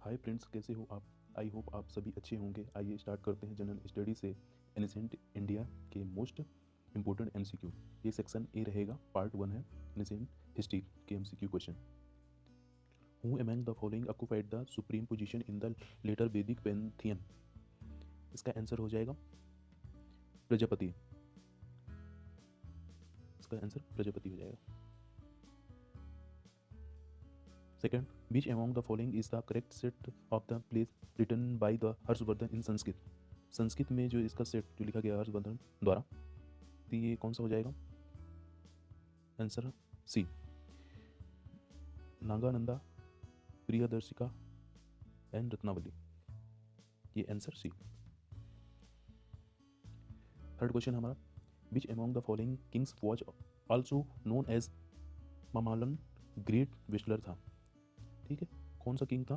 Hi friends, कैसे हो आप? आई होप आप सभी अच्छे होंगे। आइए स्टार्ट करते हैं जनरल स्टडी से एनिसेंट इंडिया के मोस्ट इंपॉर्टेंट एमसीक्यू। ये सेक्शन ए रहेगा, पार्ट 1 है एनिसेंट हिस्ट्री के MCQ question. Who among the following occupied the supreme position in the later Vedic pantheon? इसका आंसर हो जाएगा प्रजापति। इसका आंसर प्रजापति हो जाएगा। Second, which among the following is the correct set of the plays written by the Harshvardhan in Sanskrit? Sanskrit में जो इसका set जो लिखा गया हर्षवर्धन द्वारा, तो ये कौन सा हो जाएगा? Answer C, Nagananda, Priyadarshika and Ratnavali. ये आंसर सी। थर्ड क्वेश्चन हमारा, which among the following kings was also known as Mamallan great wrestler था? ठीक है, कौन सा किंग था?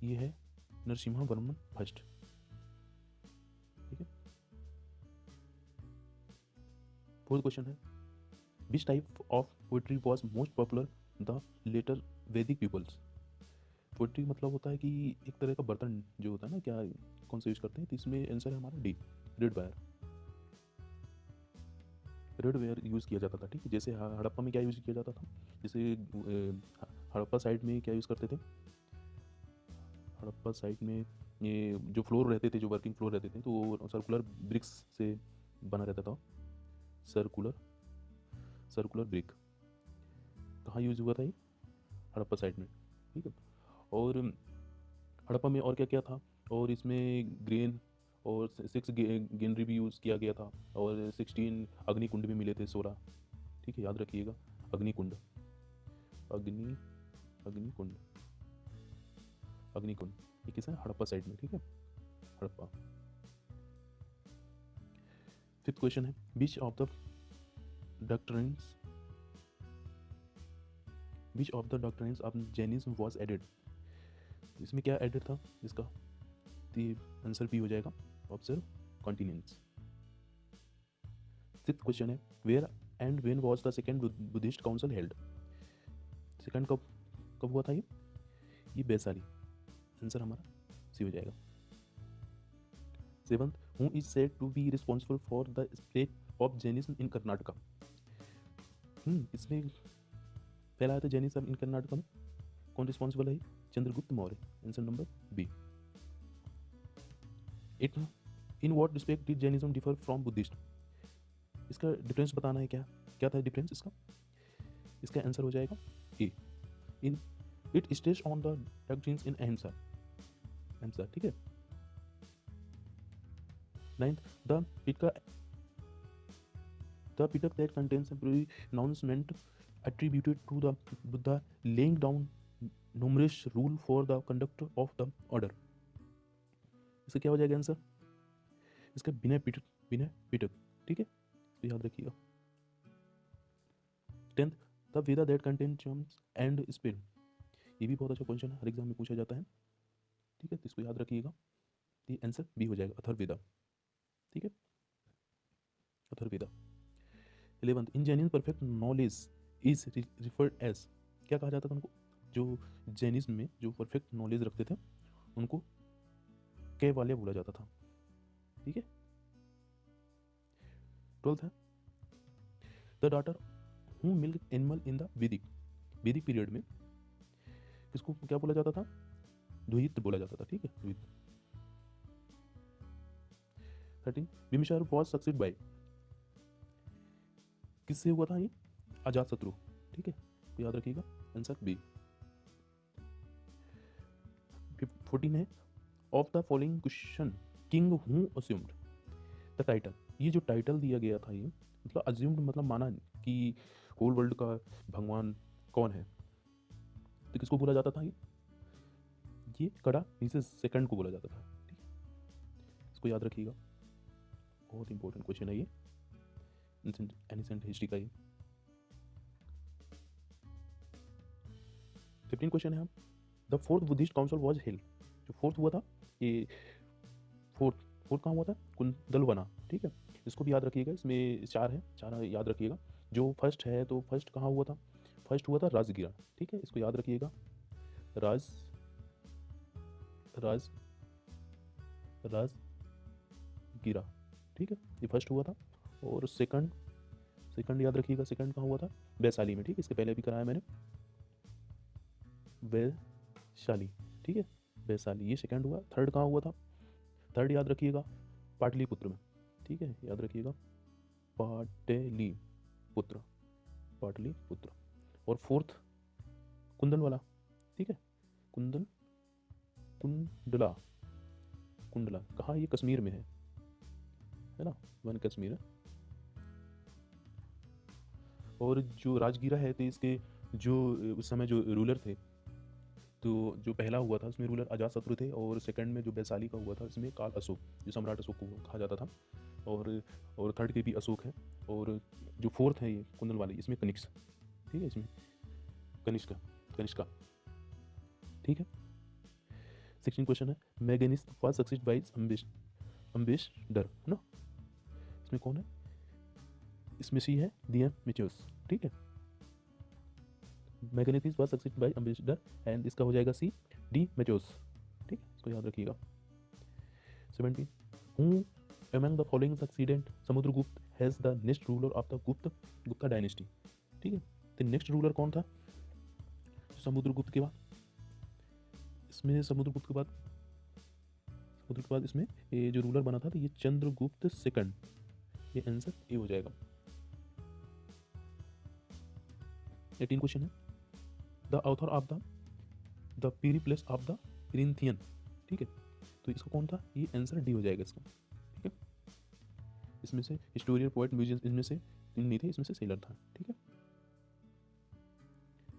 ये है नरसिम्हा वर्मन फर्स्ट। ठीक है। फोर्थ क्वेश्चन है, which type of poetry was most popular the later Vedic peoples? Poetry मतलब होता है कि एक तरह का बर्तन जो होता है ना, क्या कौन सा यूज करते हैं, तो इसमें आंसर है हमारा D, red wire. Red ware use किया जाता था। ठीक है, जैसे हड़प्पा में क्या यूज़ किया जाता था, जैसे हड़प्पा साइड में क्या यूज़ करते थे, हड़प्पा साइड में ये जो फ्लोर रहते थे, जो वर्किंग फ्लोर रहते थे, तो वो सर्कुलर ब्रिक्स से बना रहता था। सर्कुलर ब्रिक कहाँ यूज़ हुआ था ये? हड़प्पा साइड में। ठीक है, और हड़प्पा में और क्या क्या था, और इसमें ग्रेन और 6 गेनरी भी यूज़ किया गया था, और 16 अग्निकुंड भी मिले थे, 16। ठीक है, याद रखिएगा, अग्निकुंड, अग्निकुंड, अग्निकुंड, ये किस है? हड़प्पा साइड में। ठीक है, हड़प्पा। फिफ्थ क्वेश्चन है, which of the doctrines of Jainism was added? इसमें क्या एडेड था इसका? तो आंसर भी हो जाएगा, ऑब्जर्व कॉन्टिनेंट्स। सिक्स्थ क्वेश्चन है, where and when was the second Buddhist council held? Second कब कब हुआ था ये वैशाली। आंसर हमारा सी हो जाएगा। Seventh, who is said to be responsible for the spread of Jainism in Karnataka? इसमें फैलाया था जैनिज्म इन कर्नाटका में, कौन रिस्पॉन्सिबल है? Chandragupta Maurya. Answer number B. Eight, in what respect did Jainism differ from Buddhist? इसका डिफरेंस बताना है, क्या क्या था डिफरेंस इसका? इसका आंसर हो जाएगा A, in it stage on the doctrines in ahimsa. ठीक है। Ninth, the pitaka that contains pronouncement attributed to the Buddha laying down numerous rule for the conduct of the order। इसका क्या हो जाएगा आंसर? इसका विनय पिटक। ठीक है, तो याद रखिएगा। 10th, the Veda that contain germs and spill. ये भी बहुत अच्छा क्वेश्चन है, हर एग्जाम में पूछा जाता है। ठीक है, तो इसको याद रखिएगा। ये आंसर बी हो जाएगा, अथर्ववेदा। ठीक है, Atharvaveda. 11th, in Jainism perfect knowledge is referred as? क्या कहा जाता था उनको? जो जैनिज्म में जो परफेक्ट नॉलेज रखते थे उनको कैवाल्य बोला जाता था। ठीक है। 12th है, the daughter who milk animal in the वैदिक पीरियड में किसको क्या बोला जाता था? द्वैत बोला जाता था। ठीक है, द्वैत। 13, बिम्बिसार वॉज सक्सेड बाय? किससे हुआ था ये? अजात शत्रु। ठीक है, तो याद रखिएगा, आंसर बी। 14 है, of the following question king who assumed the title? ये जो टाइटल दिया गया था, ये मतलब अज्यूम्ड मतलब माना कि होल वर्ल्ड का भगवान कौन है, तो किसको बोला जाता था ये कड़ा नीचे सेकंड को बोला जाता था। ठीक है, इसको याद रखिएगा, बहुत इंपॉर्टेंट क्वेश्चन है ये एनिसेंट हिस्ट्री का। ये 15 क्वेश्चन है, the fourth Buddhist council was held? जो फोर्थ हुआ था, ये फोर्थ कहाँ हुआ था? कुंदलवना। ठीक है, इसको भी याद रखिएगा, इसमें 4 है, 4 याद रखिएगा। जो फर्स्ट है, तो फर्स्ट कहाँ हुआ था? फर्स्ट हुआ था राजगिरा, ठीक है, इसको याद रखिएगा। राज राज राजगिरा, ठीक है, ये फर्स्ट हुआ था। और सेकंड याद रखिएगा, सेकंड कहाँ हुआ था? वैशाली में, ठीक है, इसके पहले भी कराया मैंने, वैशाली, ठीक है, वैशाली, ये सेकंड हुआ। थर्ड कहाँ हुआ था? थर्ड याद रखिएगा पाटलिपुत्र में, ठीक है, याद रखिएगा पाटलिपुत्र, पाटलिपुत्र। और फोर्थ कुंदन वाला, ठीक है, कुंडला, कुंडला कहाँ? ये कश्मीर में है ना, वन कश्मीर है। और जो राजगीरा है, तो इसके जो उस समय जो रूलर थे, तो जो पहला हुआ था उसमें रूलर अजातशत्रु थे, और सेकंड में जो वैशाली का हुआ था इसमें काल अशोक, जो सम्राट अशोक को कहा जाता था। और थर्ड के भी अशोक है। और जो फोर्थ है ये कुंदन वाली, इसमें कनिष्क, ठीक है, इसमें कनिष्का, कनिष्का, ठीक है। 16 क्वेश्चन है, Megasthenes was succeeded by ambassador, है ना, इसमें कौन है? इसमें सी है डिमेट्रियस, ठीक है, Megasthenes was succeeded by ambassador, and इसका हो जाएगा सी डिमेट्रियस, ठीक है, इसको याद रखिएगा। 17 who among the following succeeded Samudragupta has the next ruler of the Gupta dynasty, ठीक है, तो नेक्स्ट रूलर कौन था समुद्रगुप्त के बाद? इसमें समुद्रगुप्त के बाद इसमें ये जो रूलर बना था, तो ये चंद्रगुप्त सेकंड, ये आंसर ए हो जाएगा। 18 क्वेश्चन है, the author of the Periplus of the Corinthian, ठीक है, तो इसका कौन था? ये आंसर डी हो जाएगा इसका, ठीक है। इसमें से हिस्टोरियन, पोएट, म्यूजियम, इनमें से तीन नहीं थे, इसमें से सेलर था, ठीक है।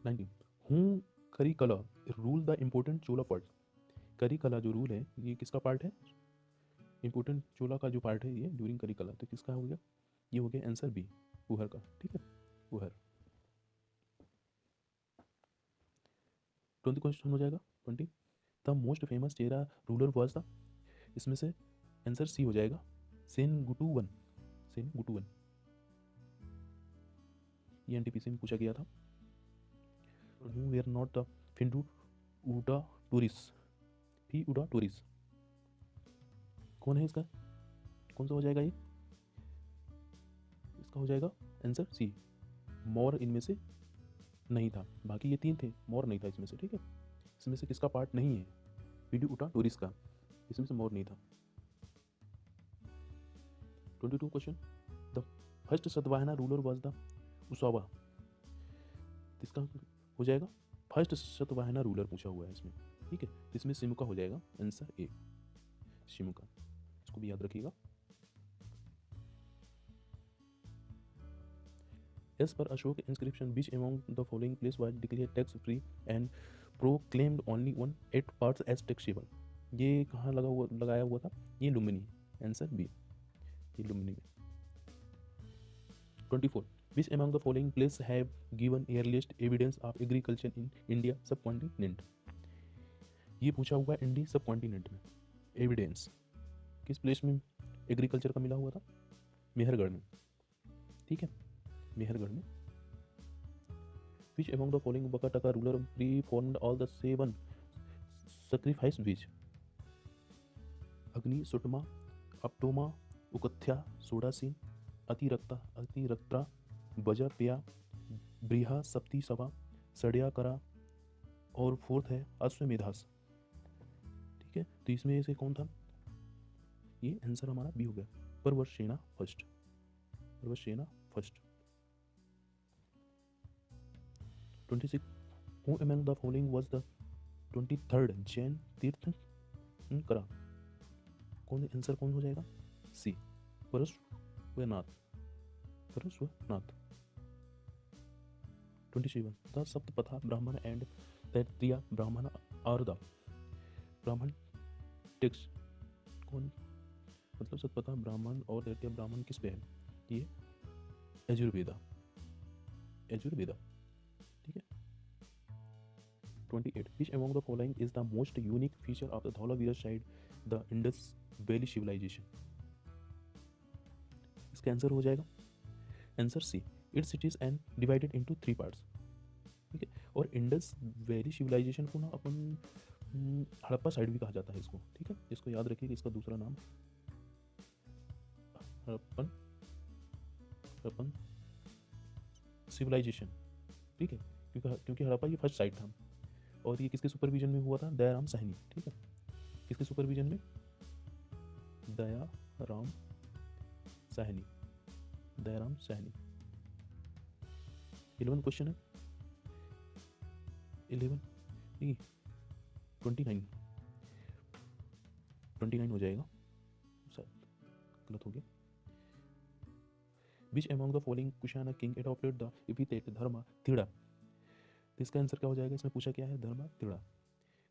19 who Karikala rule the important Chola part, Karikala जो रूल है ये किसका पार्ट है? इंपोर्टेंट चोला का जो पार्ट है ये ड्यूरिंग करिकला, तो किसका हो गया? ये हो गया आंसर बी, वुहर का, ठीक है, वुहर। 20 क्वेश्चन हो जाएगा। 20 the most famous Chera ruler was the, इसमें से आंसर सी हो जाएगा सेनगुटुवन, सेनगुटुवन, ये एनटीपीसी में पूछा गया था। हु वेयर नॉट द फिंडू उडा टूरिस, फी उडा टूरिस, कौन है इसका? कौन सा हो जाएगा ये? इसका हो जाएगा आंसर सी, मोर इनमें से नहीं था, बाकी ये तीन थे, मोर नहीं था इसमें से, ठीक है। इसमें से किसका पार्ट नहीं है? वीडियो उठा टूरिस्ट का, इसमें से मोर नहीं था। 22 question, the first Satavahana ruler was the उसावा, इसका हो जाएगा फर्स्ट सतवाहना रूलर पूछा हुआ है इसमें, ठीक है, तो इसमें शिमुका हो जाएगा आंसर ए, शिमुका, इसको भी याद रखिएगा। As per Ashoka inscription, which among the following place was declared tax free and proclaimed only on 8 parts as taxable? ये कहाँ लगाया हुआ था? ये लुम्बिनी, आंसर बी, ये लुम्बिनी में। 24 which among the following places have given earliest evidence of agriculture in India subcontinent? ये पूछा हुआ है इंडिया सब कॉन्टिनेंट में, एविडेंस किस प्लेस में एग्रीकल्चर का मिला हुआ था? मेहरगढ़ में, ठीक है, मेहरगढ़ में। Which among the following Bakataka ruler performed all the 7 sacrifice which? अग्नि, सुटमा, अपटोमा, उकथ्या, सोडासीन, अतिरक्ता, बजप्या, ब्रीहा, सप्ती सभा, सड़िया करा, और फोर्थ है अश्वमेधास, ठीक है, तो इसमें से कौन था? ये आंसर हमारा बी हो गया, Parvatasena first, Parvatasena first. 26 who among the following was the 23rd Jain tirthankara, कौन आंसर कौन हो जाएगा? सी, परशुनाथ, परशुनाथ। 27 द सप्तपथा ब्राह्मण एंड तैत्तिरीय ब्राह्मण आर द ब्राह्मण टेक्स्ट, कौन मतलब सप्तपथा ब्राह्मण और तैत्तिरीय ब्राह्मण किस पे है? ये यजुर्वेदा, यजुर्वेदा, ठीक है। 28 which among the following is the most unique feature of the Dholavira side the Indus Valley civilization? इसका आंसर हो जाएगा answer C, its cities and divided into 3 parts, और इंडस वैली सिविलाइजेशन को ना अपन हड़प्पा साइड भी कहा जाता है इसको, ठीक है, इसको याद रखिए कि इसका दूसरा नाम हड़प्पन हड़प्पन सिविलाइजेशन, ठीक है, क्योंकि हड़प्पा ये फर्स्ट साइट था और ये किसके सुपरविजन में हुआ था, दयाराम साहनी, ठीक है, किसके सुपरविजन में, दयाराम साहनी, दयाराम साहनी। 11 क्वेश्चन है, 11 नहीं 29 हो जाएगा, शायद गलत हो गया। Which among the following Kushana king adopted the epithet Dharma तिड़ा, तो इसका आंसर क्या हो जाएगा, इसमें पूछा क्या है, धर्मा तिड़ा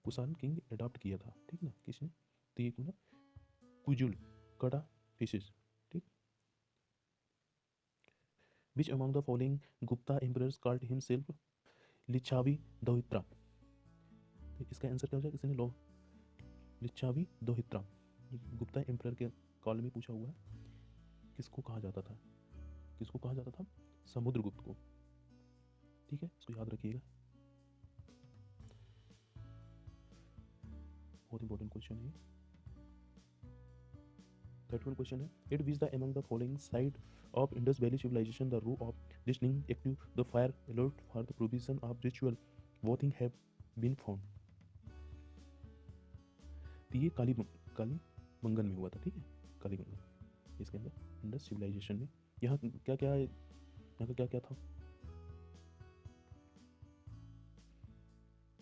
कुशान किंग एडॉप्ट किया था, ठीक ना, किसने, तो ये ना कुजुल कड़ा फिशेस, ठीक। Which among the following Gupta emperors called himself Lichchhavi dauhitra, तो इसका आंसर क्या हो जाएगा, इसने लो लिच्छावी दोहित्रा, गुप्ता एम्परर के काल में पूछा हुआ है, किसको कहा जाता था, किसको कहा जाता था, समुद्रगुप्त को, ठीक है, इसको याद रखिएगा, बहुत इंपॉर्टेंट क्वेश्चन है। 31 क्वेश्चन है, it which the among the following site of Indus Valley civilization the rule of listening active the fire alert for the provision of ritual voting have been found, तो ये कालीबंगन में हुआ था, ठीक है, कालीबंगन, इसके अंदर इंडस सिविलाइजेशन में। यहाँ क्या क्या है, यहाँ का क्या क्या था,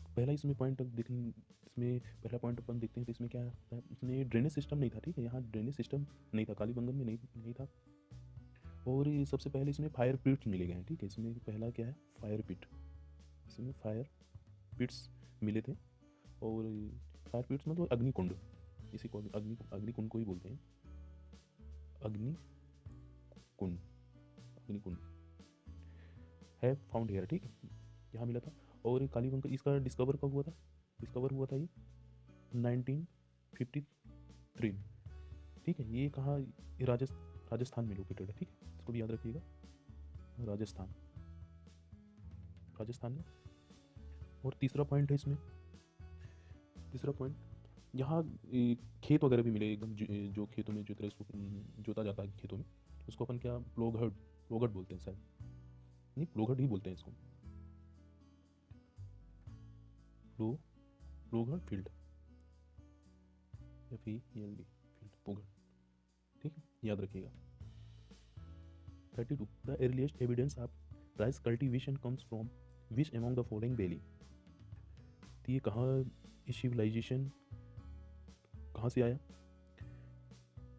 पहला इसमें पॉइंट देखें, इसमें पहला पॉइंट अपन देखते हैं तो इसमें क्या है, इसमें ड्रेनेज सिस्टम नहीं था, ठीक है, यहाँ ड्रेनेज सिस्टम नहीं था, कालीबंगन में नहीं था। और ये सबसे पहले इसमें फायर पिट्स मिले गए हैं, ठीक है, इसमें पहला क्या है, फायर पिट, इसमें फायर पिट्स मिले थे, और फायर पिट्स मतलब अग्निकुंड, इसी को अग्निकुंड को ही बोलते हैं, अग्निकुंड है फाउंड हेयर, ठीक है, यहाँ मिला था। और कालीबंगन इसका डिस्कवर कब हुआ था, डिस्कवर हुआ था ये 1953, ठीक है, ये कहाँ, राजस्थान में लोकेटेड है, ठीक है, इसको भी याद रखिएगा, राजस्थान में। और तीसरा पॉइंट है इसमें, तीसरा पॉइंट यहाँ खेत वगैरह भी मिले एकदम, जो खेतों में जो तरह इसको जोता जाता है खेतों में, उसको अपन क्या प्लोगड़ बोलते हैं शायद, नहीं प्लोगड़ ही बोलते हैं इसको, प्लोगड़ फील्ड, FELD फील्ड, प्लोगड़, ठीक है, याद रखिएगा। 32 the earliest evidence of rice cultivation comes from which among the following valley, तो ये कहाँ, इस सिविलाइजेशन कहाँ से आया,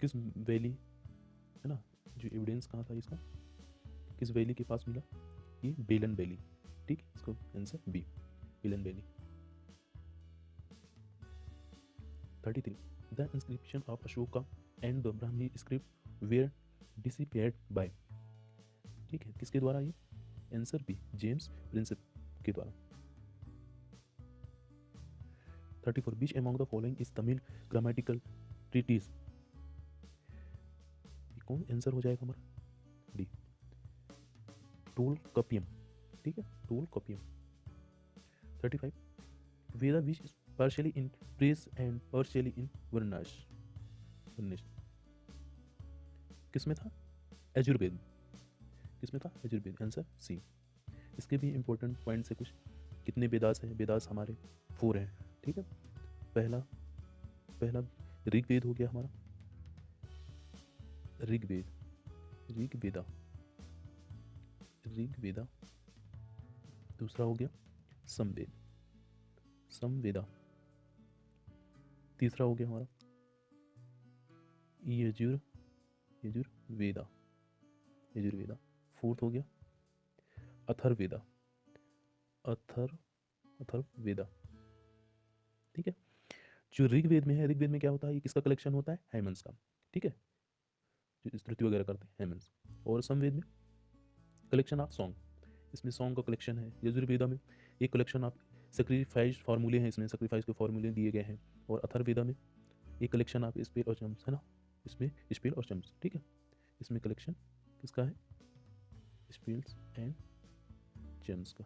किस वैली है ना, जो एविडेंस कहाँ था इसका, किस वैली के पास मिला, ये बेलन वैली, ठीक, इसको answer B, Belan valley. 33 the inscription of Ashoka and the Brahmi script were deciphered by, ठीक है, किसके द्वारा, ये आंसर बी, जेम्स प्रिंसेप के द्वारा। 34 which among the following is Tamil grammatical treatise, कौन आंसर हो जाएगा हमारा, डी, टोलकपियम, ठीक है, Tolkappiyam. 35 Veda which is partially in prose and partially in वर्णश, किसमें था, यजुर्वेद, किसमें था, यजुर्वेद, आंसर सी। इसके भी इंपॉर्टेंट पॉइंट्स है कुछ, कितने वेदास है, वेदास हमारे 4 हैं, ठीक है, पहला ऋग्वेद हो गया हमारा, ऋग्वेदा, दूसरा हो गया समवेदा, तीसरा हो गया हमारा यजुर्वेदा, फोर्थ हो गया अथर्ववेदा, ठीक है। जो ऋग्वेद में है, ऋग्वेद में क्या होता है, ये किसका कलेक्शन होता है, हेमंस का, ठीक है, जो स्तुति वगैरह करते हैं हेमंस। और समवेद में कलेक्शन ऑफ सॉन्ग, इसमें सॉन्ग का कलेक्शन है। यजुर्वेदा में एक कलेक्शन ऑफ सेक्रीफाइस फार्मूले हैं, इसमें सेक्रीफाइस के फार्मूले दिए गए हैं। और अथर्ववेदा में एक कलेक्शन ऑफ स्पेल और चम्स है ना, इसमें स्पेल और चम्स, ठीक है, इसमें कलेक्शन किसका है, स्पेल्स एंड जेम्स का।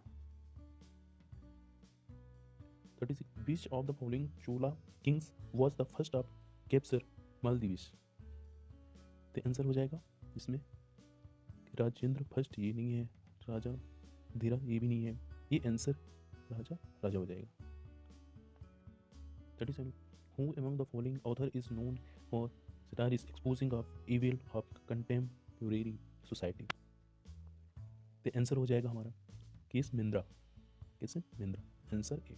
36 which of the following Chola kings was the first of capture Maldives? तो आंसर हो जाएगा इसमें राजेंद्र फर्स्ट, ये नहीं है, राजा धीरा ये भी नहीं है, ये आंसर राजा हो जाएगा। 37 who among the following author is known for satiric exposing of evil of contemporary society? तो आंसर हो जाएगा हमारा Kshemendra, answer A.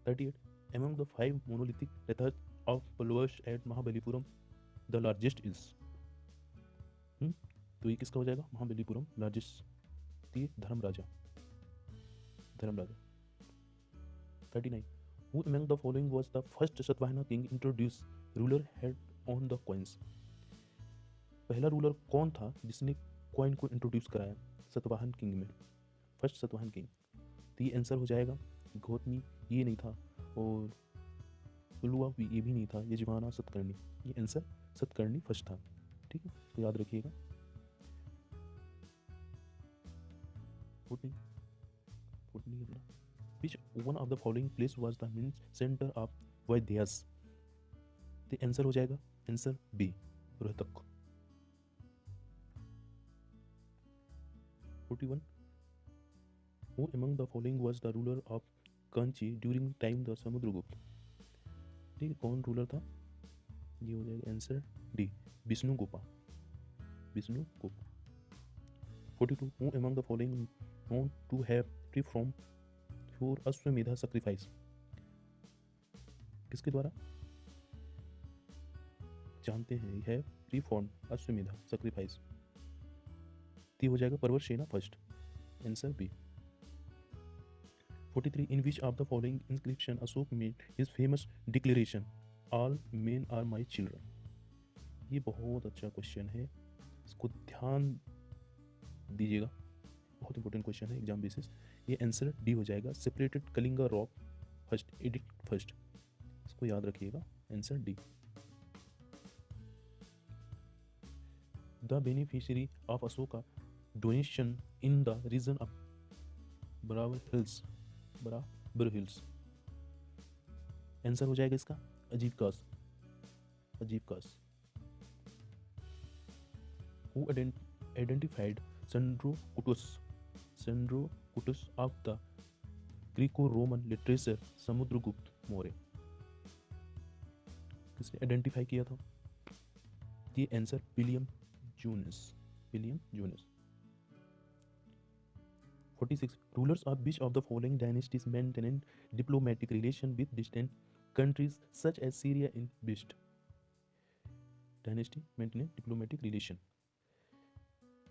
38 among the 5 monolithic rethas of Pallava's at Mahabalipuram the largest is? तो ये किसका हो जाएगा? महाबलीपुरम लार्जेस्ट, ये Dharmaraja. 39 who among the following was the first Satvahana king introduce ruler head on the coins? पहला रूलर कौन था जिसने कॉइन को इंट्रोड्यूस कराया सतवाहन किंग में? फर्स्ट सतवाहन किंग, तो ये आंसर हो जाएगा गौतमी, ये नहीं था, और पुलुआ ये भी नहीं था, ये जीवाना सतकर्णी, ये आंसर सतकर्णी फर्स्ट था। ठीक है, तो याद रखिएगा। 14 which one of the following place was the main center of Vaidyas? तो आंसर हो जाएगा answer B, Rohtak. 41 who among the following was the ruler of Kanchi during time the Samudragupta? ठीक है, कौन रूलर था? ये हो जाएगा answer D, विष्णुगुप्ता। 42 who among the following known to have performed for Ashvamedha sacrifice? किसके द्वारा जानते हैं है परफॉर्म अश्वमेधा sacrifice? तो हो जाएगा Parvatasena first, answer B. 43 in which of the following inscription Ashok made his famous declaration all men are my children? ये बहुत अच्छा क्वेश्चन है, इसको ध्यान दीजिएगा, बहुत इंपॉर्टेंट क्वेश्चन है एग्जाम बेसिस। ये आंसर डी हो जाएगा, separated Kalinga rock first edict first, इसको याद रखिएगा, answer D. The beneficiary of Ashoka donation in the region of Barabar hills, answer हो जाएगा इसका अजीब कास। Who identified Sandrocutus of the Greco-Roman literature Samudragupta Maurya? किसने आइडेंटिफाई किया था? ये answer William जूनस। 46 rulers of which of the following dynasties maintained diplomatic relation with distant countries such as Syria in East? Dynasty maintain diplomatic relation,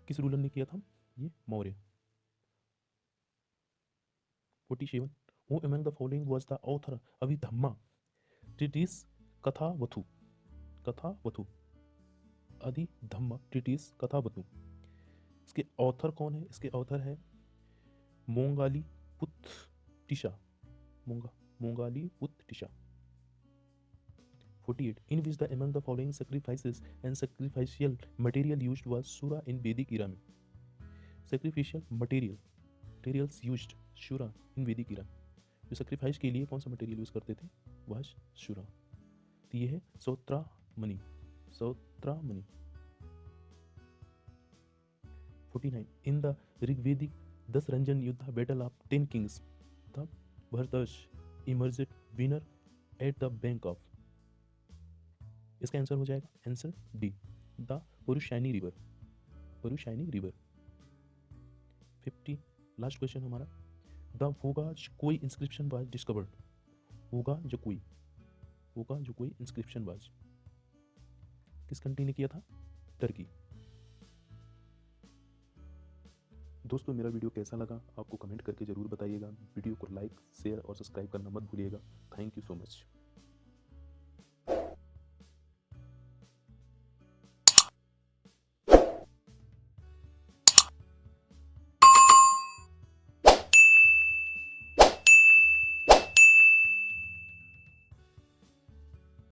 किस ruler ने किया था? ये Maurya. 47 who among the following was the author Abhidhamma treatise Kathavatthu? Abhidhamma treatise Kathavatthu, इसके author कौन है? इसके author है मोंगाली पुत्तिशा। 48 in which the among the following sacrifices and sacrificial material used was shura in Vedic era में? sacrificial materials used shura in Vedic era, जो sacrifice के लिए कौन सा मटेरियल यूज करते थे? वह shura। तो ये है सौत्रामणि। 49 in the ऋग्वेदिक दशरंजन युद्ध battle of 10 kings the Bharatas emerged winner at the bank of? इसका आंसर हो जाएगा answer D, the Parushni river. 50 last question हमारा, the Boghazkoi inscription was discovered? Boghazkoi inscription was किस कंट्री ने किया था? टर्की। दोस्तों मेरा वीडियो कैसा लगा आपको कमेंट करके ज़रूर बताइएगा, वीडियो को लाइक शेयर और सब्सक्राइब करना मत भूलिएगा। Thank you so much.